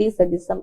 30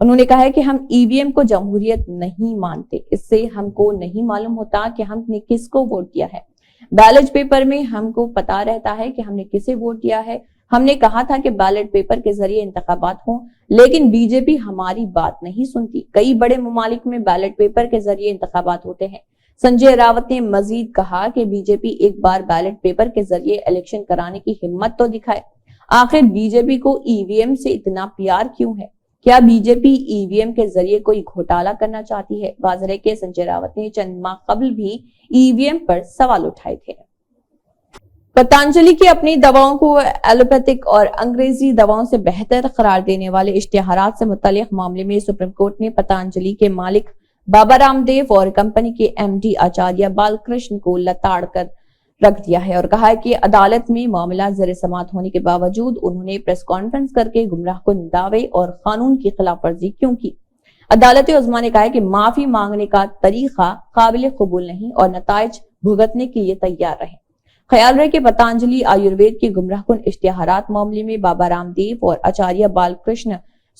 انہوں نے کہا ہے کہ ہم EVM کو جمہوریت نہیں مانتے، اس سے ہم کو نہیں معلوم ہوتا کہ ہم نے کس کو ووٹ دیا ہے۔ بیلٹ پیپر میں ہم کو پتا رہتا ہے کہ ہم نے کسے ووٹ دیا ہے۔ ہم نے کہا تھا کہ بیلٹ پیپر کے ذریعے انتخابات ہوں، لیکن BJP ہماری بات نہیں سنتی۔ کئی بڑے ممالک میں بیلٹ پیپر کے ذریعے انتخابات ہوتے ہیں۔ سنجے راوت نے مزید کہا کہ BJP ایک بار بیلٹ پیپر کے ذریعے الیکشن کرانے کی ہمت تو دکھائے۔ آخر BJP کو EVM سے اتنا پیار کیوں ہے؟ کیا BJP EVM کے ذریعے کوئی گھوٹالا کرنا چاہتی ہے؟ واضح ہے کہ سنجے راوت نے چند ماہ قبل بھی EVM پر سوال اٹھائے تھے۔ پتنجلی کی اپنی دواؤں کو ایلوپیتھک اور انگریزی دواؤں سے بہتر قرار دینے والے اشتہارات سے متعلق معاملے میں سپریم کورٹ نے پتنجلی کے مالک بابا رام دیو اور کمپنی کے MD آچاریہ بال کرشن کو لتاڑ کر رکھ دیا ہے اور کہا ہے کہ عدالت میں معاملہ زیر سماعت ہونے کے باوجود انہوں نے پریس کانفرنس کر کے گمراہ کن دعوے اور قانون کی خلاف ورزی کیوں کی۔ عدالت عظمیٰ نے کہا ہے کہ معافی مانگنے کا طریقہ قابل قبول نہیں اور نتائج بھگتنے کے لیے تیار رہے۔ خیال رہے کہ پتنجلی آیوروید کے گمراہ کن اشتہارات معاملے میں بابا رام دیو اور آچاریہ بال کرشن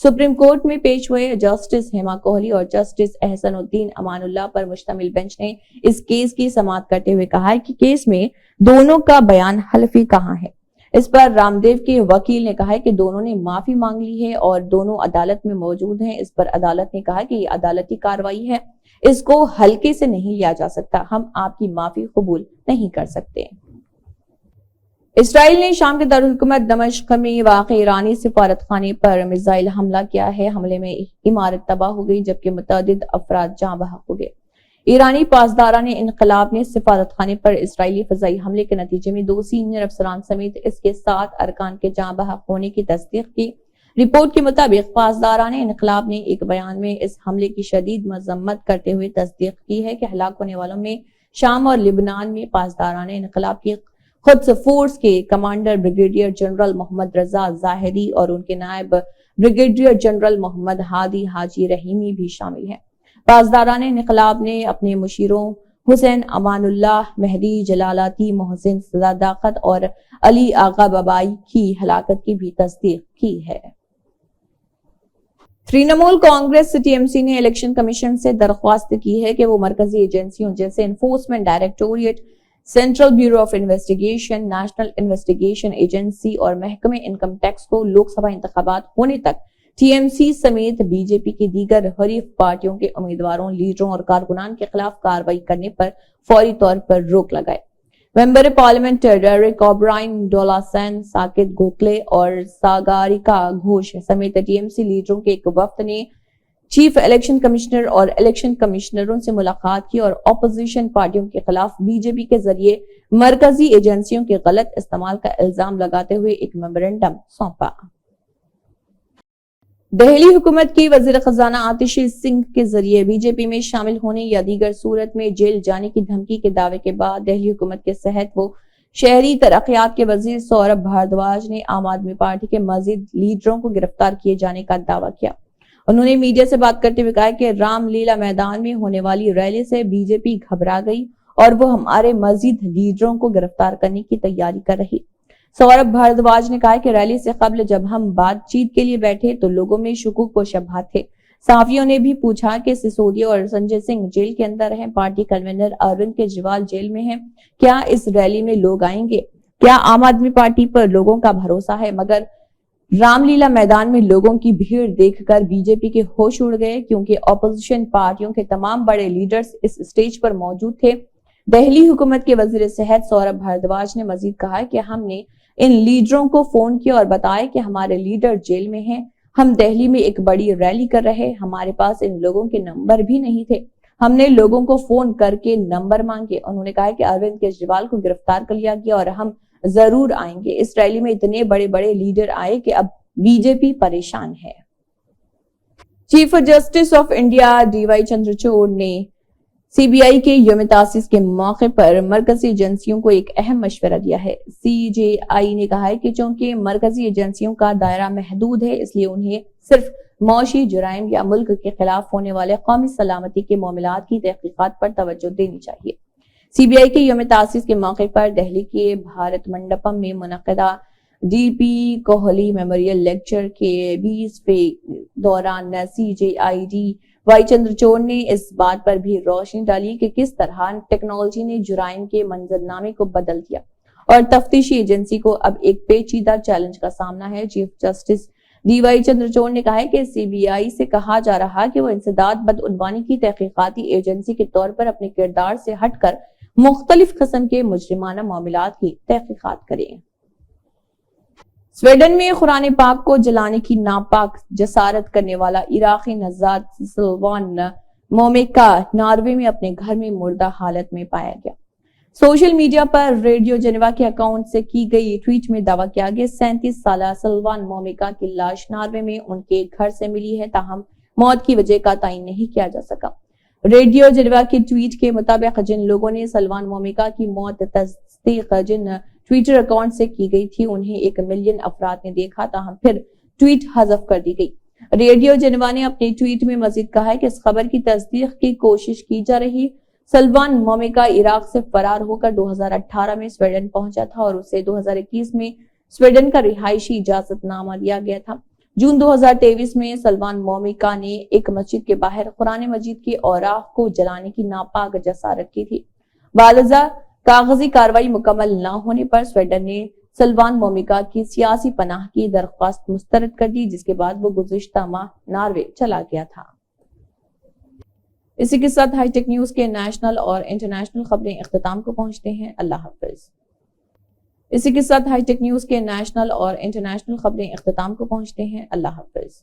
سپریم کورٹ میں پیش ہوئے جسٹس ہیما کوہلی اور جسٹس احسن الدین امان اللہ پر مشتمل بینچ نے اس کیس کی سماعت کرتے ہوئے کہا ہے کہ کیس میں دونوں کا بیان حلفی کہاں ہے۔ اس پر رام دیو کے وکیل نے کہا ہے کہ دونوں نے معافی مانگ لی ہے اور دونوں عدالت میں موجود ہیں۔ اس پر عدالت نے کہا کہ یہ عدالتی کارروائی ہے، اس کو ہلکے سے نہیں لیا جا سکتا، ہم آپ کی معافی قبول نہیں کر سکتے۔ اسرائیل نے شام کے دارالحکومت دمشق میں واقع ایرانی سفارت خانے پر میزائل حملہ کیا ہے۔ حملے میں عمارت تباہ ہو گئی جبکہ متعدد افراد جاں بحق ہو گئے۔ ایرانی پاسداران انقلاب نے سفارت خانے پر اسرائیلی فضائی حملے کے نتیجے میں 2 سینئر افسران سمیت اس کے 7 ارکان کے جاں بحق ہونے کی تصدیق کی۔ رپورٹ کے مطابق پاسداران انقلاب نے ایک بیان میں اس حملے کی شدید مذمت کرتے ہوئے تصدیق کی ہے کہ ہلاک ہونے والوں میں شام اور لبنان میں پاسداران انقلاب کی قدس فورس کے کمانڈر بریگیڈیئر جنرل محمد رضا ظاہری اور ان کے نائب بریگیڈیئر جنرل محمد ہادی حاجی رحیمی بھی شامل ہیں۔ پاسداران انقلاب نے اپنے مشیروں حسین امان اللہ، مہدی جلالاتی، محسن صداقت اور علی آغا بابائی کی ہلاکت کی بھی تصدیق کی ہے۔ ترنمول کانگریس TMC نے الیکشن کمیشن سے درخواست کی ہے کہ وہ مرکزی ایجنسیوں جیسے enforcement directorate, central bureau of investigation, national investigation agency اور محکمہ انکم ٹیکس کو لوک سبھا انتخابات ہونے تک TMC سمیت BJP کی دیگر حریف پارٹیوں کے امیدواروں، لیڈروں اور کارکنان کے خلاف کارروائی کرنے پر فوری طور پر روک لگائے۔ ممبر پارلیمنٹ ڈیریک اوبرائن، ڈولا سین، ساکت گوکھلے اور ساگاریکا گھوش سمیت TMC لیڈروں کے ایک وفد نے چیف الیکشن کمشنر اور الیکشن کمشنروں سے ملاقات کی اور اپوزیشن پارٹیوں کے خلاف BJP کے ذریعے مرکزی ایجنسیوں کے غلط استعمال کا الزام لگاتے ہوئے ایک میمورنڈم سونپا۔ دہلی حکومت کی وزیر خزانہ آتشی سنگھ کے ذریعے BJP میں شامل ہونے یا دیگر صورت میں جیل جانے کی دھمکی کے دعوے کے بعد دہلی حکومت کے صحت و شہری ترقیات کے وزیر سوربھ بھاردواج نے عام آدمی پارٹی کے مزید لیڈروں کو گرفتار کیے جانے کا دعویٰ کیا۔ انہوں نے میڈیا سے بات کرتے ہوئے کہا کہ رام لیلا میدان میں ہونے والی ریلی سے BJP گھبرا گئی اور وہ ہمارے مزید لیڈروں کو گرفتار کرنے کی تیاری کر رہی۔ سوربھ بھاردواج نے کہا کہ ریلی سے قبل جب ہم بات چیت کے لیے بیٹھے تو لوگوں میں شکوک و شبہات تھے۔ صحافیوں نے بھی پوچھا کہ سسودیا اور سنجے سنگھ جیل کے اندر ہیں، پارٹی کنوینر اروند کیجریوال جیل میں ہیں، کیا اس ریلی میں لوگ آئیں گے؟ کیا عام آدمی پارٹی پر لوگوں کا بھروسہ ہے؟ مگر رام لیلا میدان میں لوگوں کی بھیڑ دیکھ کر BJP کے ہوش اڑ گئے کیونکہ اپوزیشن پارٹیوں کے تمام بڑے لیڈرز اس اسٹیج پر موجود تھے۔ دہلی حکومت کے وزیر صحت سوربھ بھاردواج نے مزید کہا کہ ہم نے ان لیڈروں کو فون کیا اور بتایا کہ ہمارے لیڈر جیل میں ہیں، ہم دہلی میں ایک بڑی ریلی کر رہے، ہمارے پاس ان لوگوں کے نمبر بھی نہیں تھے، ہم نے لوگوں کو فون کر کے نمبر مانگے۔ انہوں نے کہا کہ اروند کیجریوال کو گرفتار کر لیا گیا اور ہم ضرور آئیں گے۔ اس ریلی میں اتنے بڑے بڑے لیڈر آئے کہ اب BJP پریشان ہے۔ Chief justice of India DY Chandrachud نے CBI کے یوم تاسیس کے موقع پر مرکزی ایجنسیوں کو ایک اہم مشورہ دیا ہے۔ CJI نے کہا ہے کہ چونکہ مرکزی ایجنسیوں کا دائرہ محدود ہے اس لیے انہیں صرف معاشی جرائم یا ملک کے خلاف ہونے والے قومی سلامتی کے معاملات کی تحقیقات پر توجہ دینی چاہیے۔ CBI کے یوم تاسیس کے موقع پر دہلی کے بھارت منڈپم میں منعقدہ D P Kohli memorial lecture کے 20ویں دوران CJID وائی چندرچوڑ نے اس بات پر بھی روشنی ڈالی کہ کس طرح ٹیکنالوجی نے جرائم کے منظرنامے کو بدل دیا اور تفتیشی ایجنسی کو اب ایک پیچیدہ چیلنج کا سامنا ہے۔ چیف جسٹس DY چندرچوڑ نے کہا ہے کہ CBI سے کہا جا رہا کہ وہ انسداد بدعنوانی کی تحقیقاتی ایجنسی کے طور پر اپنے کردار سے ہٹ کر مختلف قسم کے مجرمانہ معاملات کی تحقیقات کریں۔ سویڈن میں قرآن پاک کو جلانے کی ناپاک جسارت کرنے والا عراقی نژاد سلوان مومیکا ناروے میں اپنے گھر میں مردہ حالت میں پایا گیا۔ سوشل میڈیا پر ریڈیو جنیوا کے اکاؤنٹ سے کی گئی ٹویٹ میں دعویٰ کیا گیا 37 سالہ سلوان مومیکا کی لاش ناروے میں ان کے گھر سے ملی ہے، تاہم موت کی وجہ کا تعین نہیں کیا جا سکا۔ ریڈیو جنیوا کی ٹویٹ کے مطابق جن لوگوں نے سلوان مومیکا کی موت تصدیق جن ٹویٹر اکاؤنٹ سے کی گئی تھی انہیں 1 ملین افراد نے دیکھا، تاہم پھر ٹویٹ حذف کر دی گئی۔ ریڈیو جنیوا نے اپنی ٹویٹ میں مزید کہا ہے کہ اس خبر کی تصدیق کی کوشش کی جا رہی۔ سلوان مومیکا عراق سے فرار ہو کر 2018 میں سویڈن پہنچا تھا اور اسے 2021 میں سویڈن کا رہائشی اجازت نامہ دیا گیا تھا۔ جون 2023 میں سلوان مومیکا نے ایک مسجد کے باہر قرآن مجید کے اوراق کو جلانے کی ناپاک جسارت کی تھی۔ بالذہ کاغذی کارروائی مکمل نہ ہونے پر سویڈن نے سلوان مومیکا کی سیاسی پناہ کی درخواست مسترد کر دی، جس کے بعد وہ گزشتہ ماہ ناروے چلا گیا تھا۔ اسی کے ساتھ ہائی ٹیک نیوز کے نیشنل اور انٹرنیشنل خبریں اختتام کو پہنچتے ہیں۔ اللہ حافظ۔ اسی کے ساتھ ہائی ٹیک نیوز کے نیشنل اور انٹرنیشنل خبریں اختتام کو پہنچتے ہیں۔ اللہ حافظ۔